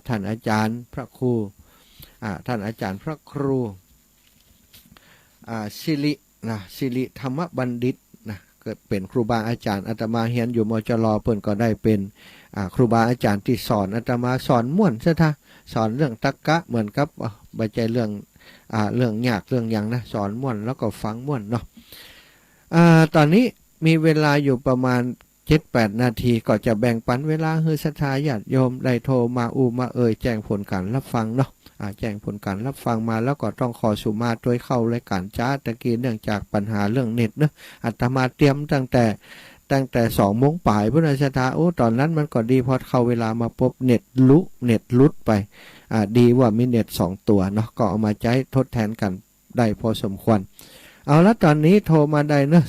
ท่านอาจารย์พระครูท่านอาจารย์พระครูสิริธรรมบัณฑิตนะเกิดเป็นครูบาอาจารย์อาตมาเรียนอยู่มจร.เพิ่นก็ได้เป็นครูบาอาจารย์ที่สอนอาตมาสอนม่วนซะท่าสอนเรื่องตรรกะเหมือนกับใบใจเรื่องยากเรื่องยังนะสอนม่วนแล้วก็ฟังม่วนเนาะตอนนี้มีเวลาอยู่ประมาณ 7-8 นาทีก็จะแบ่งปันเวลาให้ศรัทธาญาติโยมได้โทรมามาแจ้งผลการรับฟังเนาะแจ้งผลการรับฟังมาแล้วก็ต้องขอสุมาด้วยเข้ารายการจ้าตะกี้เนื่องจากปัญหาเรื่องเน็ตเนาะอาตมาเตรียมตั้งแต่2 โมงป่ายพุทธศรัทธาตอนนั้นมันก็ดีพอเข้าเวลามาพบเน็ตลุดไปดีว่ามีเน็ต2 ตัวเนาะก็เอามาใช้ทดแทนกันได้พอสมควรเอาละตอนนี้โทรมาได้เนาะ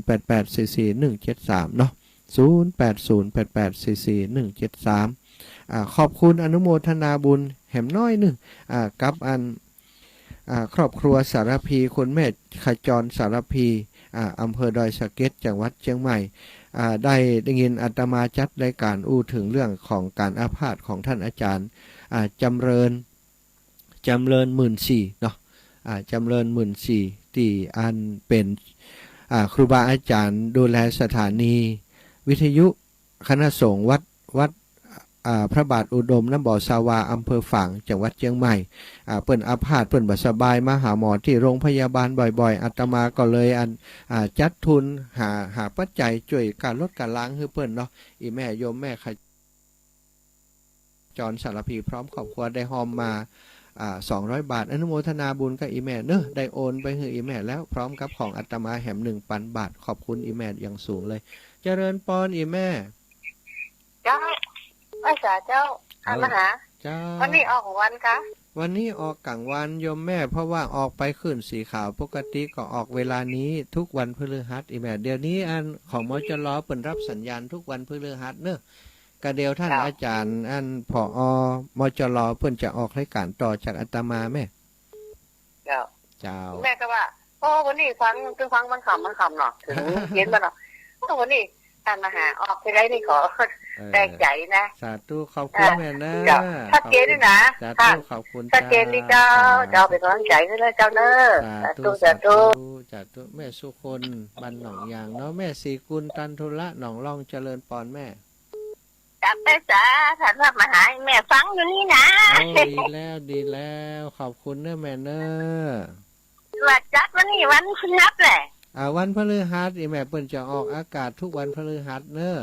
0808844173เนาะ0808844173ขอบคุณอนุโมทนาบุญแหมน้อยนึงกับครอบครัวสารพีคุณแม่ขจรสารพีอำเภอดอยสะเก็ดจังหวัดเชียงใหม่ได้ยินอาตมาจัดรายการถึงเรื่องของการอาพาธของท่านอาจารย์จำเริญ14,000เนาะจำเริญ14,000ที่อันเป็นครูบาอาจารย์ดูแลสถานีวิทยุคณะสงฆ์วัดพระบาทอุดมน้ำบ่อสาวาอำเภอฝางจังหวัดเชียงใหม่เปิ้นอาพาธเปิ้นบ่สบายมาหาหมอที่โรงพยาบาลบ่อยๆอาตมาก็เลยจัดทุนหาปัจจัยช่วยการลดการล้างให้เปิ้นเนาะอีแม่โยมแม่ขจรสารพีพร้อมครอบครัวได้หอมมา200 บาทอนุโมทนาบุญกับอีแม่เนอะได้โอนไปให้อีแม่แล้วพร้อมกับของอาตมาแหม1,000 บาทขอบคุณอีแม่อย่างสูงเลยเจริญพรอีแม่เจ้าภาษาเจ้ามาหาวันนี้ออกวันคะวันนี้ออกกลางวันโยมแม่เพราะว่าออกไปขึ้นสีขาวปกติก็ออกเวลานี้ทุกวันพฤหัสอีแม่เดี๋ยวนี้อันของมจร.เปิดรับสัญญาณทุกวันพฤหัสเนอะกระเดียวท่านอาจารย์อันผอ.มจร.เพิ่นจะออกรายการต่อจากอาตมาแม่เจ้าแม่ก็ว่าวันนี้ฟังมันขำเนาะถึงเย็นมาเนาะวันนี้ท่านมาหาออกไปได้นี่ขอแรงใจนะสาธุขอบคุณแม่นะชัดเจนด้วยนะสาธุขอบคุณชัดเจนดีเจ้าเป็นกำลังใจให้เลยเจ้าเนอะสาธุแม่สุคนบันหนองยางเนาะแม่ศรีกุลตันทุระหนองร่องเจริญปอนแม่จับไปจ้าท่านว่ามาหาแม่ฟังอยู่นี่นะดีแล้วขอบคุณเนอะแม่เนอะว่าจัดวันนี้วันพฤหัสแหละวันพฤหัสอีแม่เปิ้นจะออกอากาศทุกวันพฤหัสเนอะ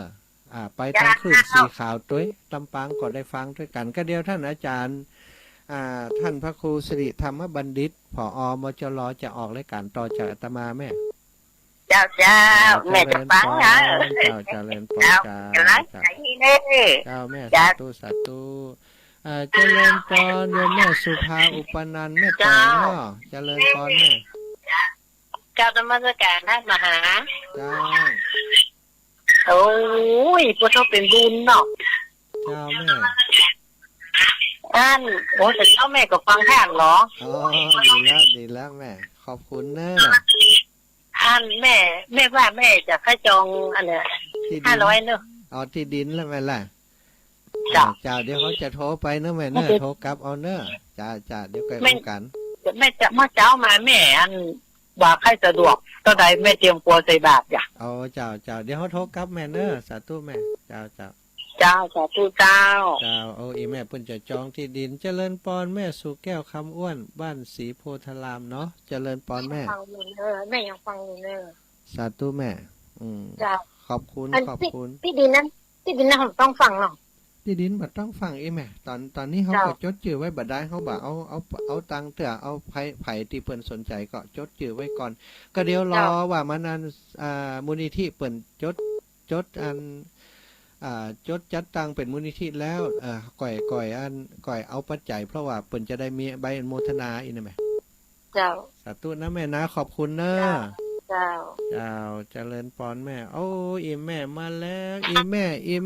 ไปทางคลื่นสีขาวตุ้ยลำปางก็ได้ฟังด้วยกันก็เดียวท่านอาจารย์ท่านพระครูสิริธรรมบัณฑิตผอ.มจร.จะออกรายการต่อจากอาตมาแม่เจ้าแม่จะฟังนะเจริญพรเจ้าแม่สาธุเจริญพรโยมแม่สุภาอุปนันท์แม่ปองเนาะเจริญพรแม่เจ้าธรรมสการท่านมหาเจ้าโอ้ยพวกเขาเป็นบุญเนาะเจ้าแม่แต่เจ้าแม่ก็ฟังท่านเหรอดีแล้วแม่ขอบคุณนะ อันแม่ว่าแม่จะค่าจองอันเนี้ย ที่ดิน 500เนอะ เอาที่ดินแล้วแม่ล่ะ จ้ะ จ้าเดี๋ยวเขาจะโทรไปเนอะแม่เนอะโทรกลับเอาเนอะจ้าเดี๋ยวใกล้ ไม่ พบกัน แม่จะมาเจ้ามาแม่อันว่าใครสะดวกตอนใดแม่เตรียมตัวใส่บาตรจ้ะ เอาเจ้าเดี๋ยวเขาโทรกลับแม่เนอะสาธุแม่เจ้า เจ้าสาธุเจ้า เอาอีแม่เพิ่นจะจองที่ดินเจริญปอนแม่สู่แก้วคำอ้วนบ้านศรีโพธารามเนาะเจริญปอนแม่ ฟังอยู่เนอะแม่ยังฟังอยู่เนอะ สาธุแม่ เจ้า ขอบคุณ อัน ขอบคุณ ที่ดินนั้นผมต้องฟังเนาะ ที่ดินบัดต้องฟังอีแม่ตอนนี้เขา เจ้า ก็จดจื่อไว้บัดได้เขาบอกเอาตังค์เถอะเอาไผ่ที่เปิ้นสนใจก็จดจื่อไว้ก่อน ก็เดี๋ยวรอว่ามันนั้นมูลนิธิเปิ้นจดอันจดจัดตังเป็นมูลนิธิแล้วก่อยเอาปัจจัยเพราะว่าเปิ้นจะได้มีใบอนุโมทนาอีนะแม่ เจ้า สาธุนะแม่นะขอบคุณเนอะ เจ้า เจ้าเจริญปอนแม่โอ้อีแม่มาแล้วอีแ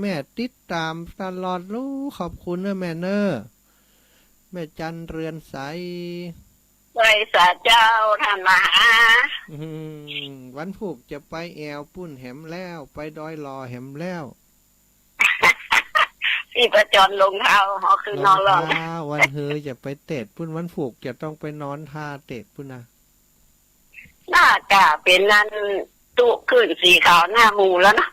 ม่ติดตามตลอดรู้ขอบคุณนะแม่เนอะแม่จันเรือนใส บริษัทเจ้าท่านมหา วันผูกจะไปแอวปุ้นแหมแล้วไปดอยรอแหมแล้ว ที่ประจรลงเท้าหอคือนอนรอ วันเฮยจะไปเตะปุ้นวันผูกจะต้องไปนอนท่าเตะปุ้นนะ หน้ากาเป็นนั่นตุขึ้นสีขาวหน้าหมูแล้วนะ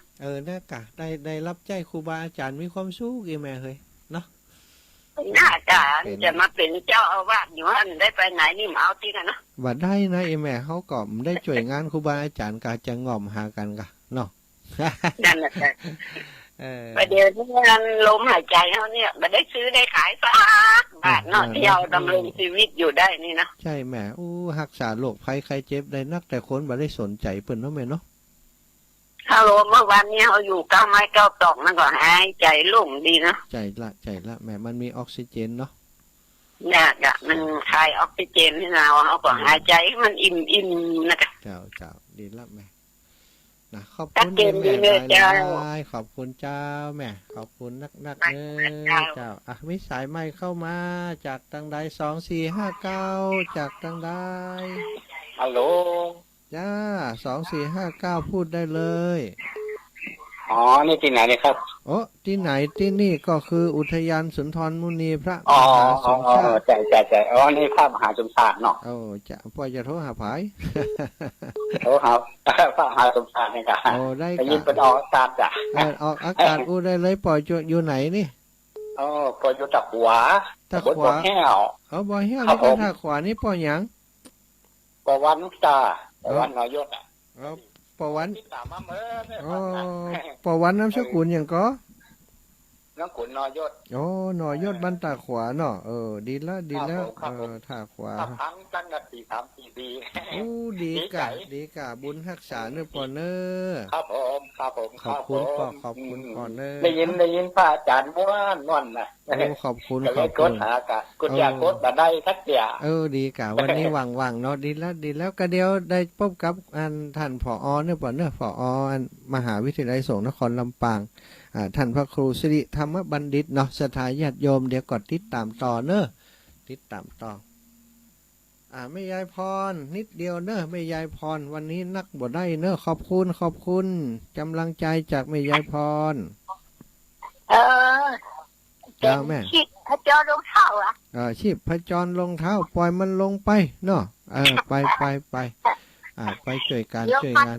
น่ากะได้รับใจครูบาอาจารย์มีความสุขอีแม่เฮยเนาะ หน้ากาจะมาเป็นเจ้าอาวาสอยู่อันได้ไปไหนนี่มาเอาที่กันเนาะ ว่าได้นะไอแม่เขาก็ได้ช่วยงานครูบาอาจารย์กาจะง่อมหากันกะเนาะ นั่นแหละจ้ะประเดี๋ยวนี้มันลมหายใจเขาเนี่ยมันได้ซื้อได้ขายสักบาทเนาะที่เราดำรงชีวิตอยู่ได้นี่นะ ใช่แม่รักษาโรคภัยไข้เจ็บได้นักแต่คนบ่ได้สนใจเปิ้นเนาะแม่เนาะ ฮัลโหลเมื่อวันนี้เขาอยู่ก้าวไม้ก้าวตอกนั่นก็หายใจโล่งดีนะ ใจละแม่มันมีออกซิเจนเนาะ เนี่ยกะมันคายออกซิเจนที่เราเขาก็หายใจให้มันอิ่มนะคะ เจ้าดีละแม่นะขอบคุณแม่หลายขอบคุณเจ้าแม่ขอบคุณนักเเจ้ามีสายใหม่เข้ามาจากทางใด2459จากทางใด ฮัลโหล จ้า2459พูดได้เลย อ๋อ นี่ที่ไหนเนี่ยครับ โอ้ที่ไหนที่นี่ก็คืออุทยานสุนทรมุนีพระม อ๋อ หาสมชาติ ใจอ๋อ นี่พระมหาสมชาติเนาะ จะพ่อจะโทรหาผาย โอ้ครับ พระมหาสมชาตินี่กัน ได้ ได้ยินเป็นออกอากาศจ้ะ ออกอากาศได้เลยปล่อยอยู่ไหนนี่ อ๋อก็อยู่ตะขวา ตะขวา บนบ่อแห้ว บ่อยแห้ว ครั นี่ บ ก็ ผม ท่าขวานี่ปล่อยหยัง ปวันจ้าปวันนอยศอ่ะ ปอวัน ที่ตามมาเมื่อเนี่ย ปอวันน้ำสกุลหยังก็ น้องขุนนอยศ หน่อยยอดบ้านตาขวาเนาะดีแล้ว ครับผม ท่าขวา ถ้าพังตั้งแต่4-3-4 ปี ดี ดีใจ บุญรักษาเนื้อปอเนอ ครับผมครับผม ขอบคุณปอขอบคุณปอเนอ ได้ยินพระอาจารย์ม้วนม่วนนะ ขอบคุณ ก็ ข เล อย บ ก คุ ด ณ หากะกดอยากกดมาได้สักเดียว ดีกะวันนี้ว่างๆเนาะดีแล้วก็เดี๋ยวได้พบกับท่านผอเนี่ยปอเนอผอมหาวิทยาลัยสงฆ์นครลำปางท่านพระครูสิริธรรมบัณฑิตเนาะสถาญาติโยมเดี๋ยวกดติดตามต่อเนอะติดตามต่อแม่ยายพรนิดเดียวเนอะแม่ยายพรวันนี้นักบ่ได้เนอะขอบคุณกำลังใจจากแม่ยายพร เจ้าแม่ คิดพระเจ้าลงเท้าอ่ะ ชีพพจรลงเท้าปล่อยมันลงไปเนาะไปไปช่วยการช่วยงาน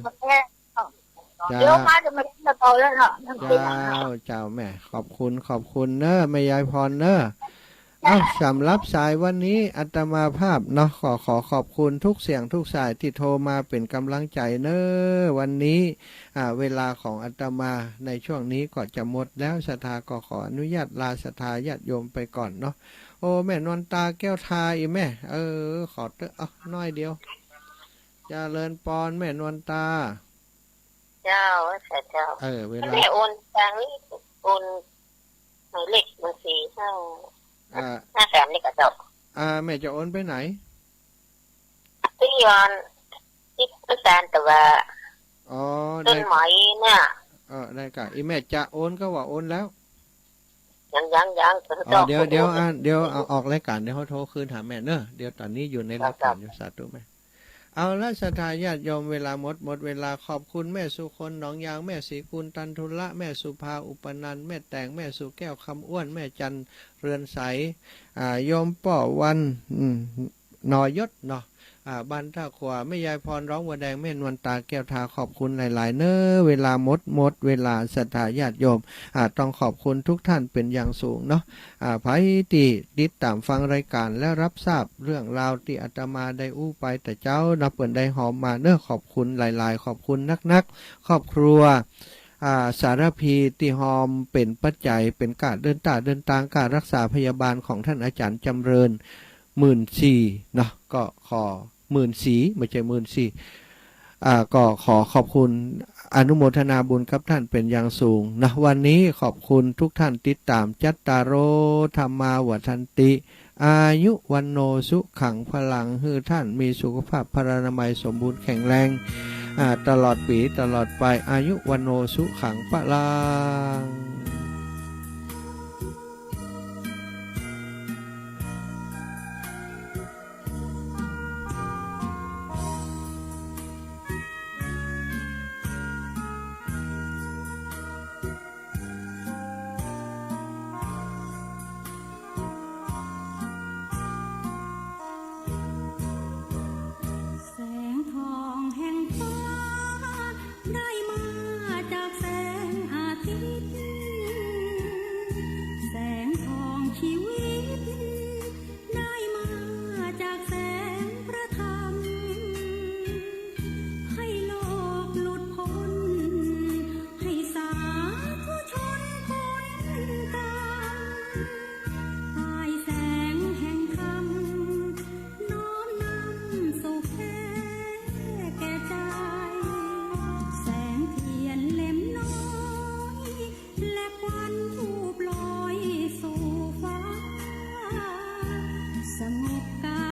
เดี๋ยวมาจะมาโตแล้วเนาะ เจ้าแม่ขอบคุณเนอะแม่ยายพรเนอะสำหรับสายวันนี้อาตมาภาพเนาะขอขอบคุณทุกเสียงทุกสายที่โทรมาเป็นกำลังใจเนอะวันนี้เวลาของอาตมาในช่วงนี้ก็จะหมดแล้วศรัทธาก็ขออนุญาตลาศรัทธาญาติโยมไปก่อนเนาะโอ้แม่นวลตาแก้วทาอีแม่ขอเถอะน้อยเดียวเจริญปอนแม่นวลตาเจ้าเวลา แม่โอนตังค์นี่โอนหมายเลขบัญชี53นี่ก็จบ แม่จะโอนไปไหน ที่ยอนที่ประสานแต่ว่าต้ ได้ นหมอยเนี่ย ได้กะอีแม่จะโอนก็ว่าโอนแล้ว ยังเดี๋ยวเอาออกรายการเดี๋ยวเขาโทรคืนหาแม่เนอะเดี๋ยวตอนนี้อยู่ในรายการอยู่สาธุแม่ เอาละศรัทธาญาติโยมเวลาหมดเวลาขอบคุณแม่สุคนหนองยางแม่ศรีกุลตันทุละแม่สุภาอุปนันท์แม่แต่งแม่สุแก้วคำอ้วนแม่จันเรือนใสโยมป่อวันนอยศเนาะบ้านท่าขวาแม่ยายพรร้องวัวแดงแม่นวลตาแก้วทาขอบคุณหลายๆเน้อเวลาหมดเวลาศรัทธาญาติโยมต้องขอบคุณทุกท่านเป็นอย่างสูงเนาะไผที่ติดตามฟังรายการและรับทราบเรื่องราวที่อาตมาได้อู้ไปแต่เจ้านับเปิ่นได้หอมมาเน้อขอบคุณหลายๆขอบคุณนักครอบครัวสารพีที่หอมเป็นปัจจัยเป็นการเดินทางการรักษาพยาบาลของท่านอาจารย์จำเริญ14,000เนาะก็ขอ14,000ไม่ใช่14,000ก็ขอขอบคุณอนุโมทนาบุญกับท่านเป็นอย่างสูงนะวันนี้ขอบคุณทุกท่านติดตามจัตตารโอธรรมาวัฏันติอายุวันโนสุขังพลังให้ท่านมีสุขภาพพรรณนามัยสมบูรณ์แข็งแรงตลอดปีตลอดไปอายุวันโนสุขังพลัง